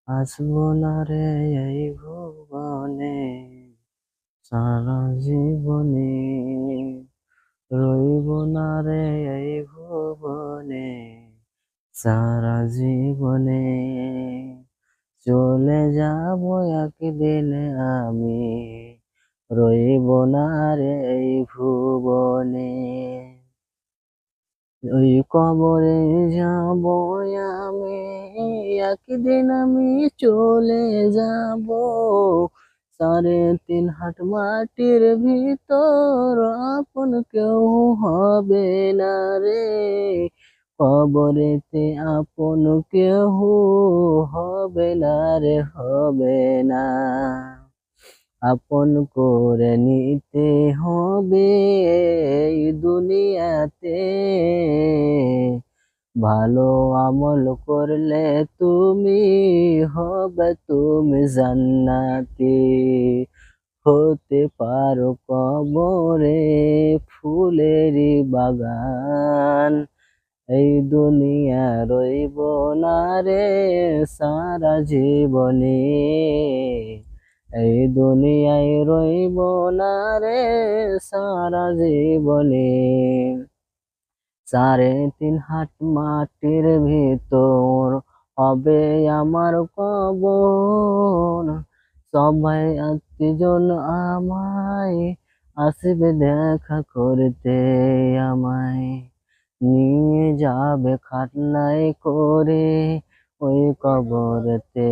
আসবো না রে এই ভুবনে সারা জীবনে, রইব না রে এই ভুবনে সারা জীবনে। চলে যাব একদিন আমি, রইব না রে এই ভুবনে। ওই কবরে যাব আমি, একদিন আমি চলে যাব। 3.5 হাত মাটির ভিতর আপন কেউ হবে না রে। কবরেতে আপন কেউ হবে না রে, হবে না। আপন করে নিতে হবে এই দুনিয়াতে। ভালো আমল করলে তুমি জান্নাতি। হতে পারো কবরে ফুলেরই বাগান। এই দুনিয়া রইব না রে সারা জীবনে, এই দুনিয়ায় রইব না রে সারা জীবনে। 3.5 হাত মাটির ভিতর হবে আমার কবর। সবাই আত্মীয়জন আমায় আসবে দেখা করতে, আমায় নিয়ে যাবে খাটনায় করে ওই কবরেতে।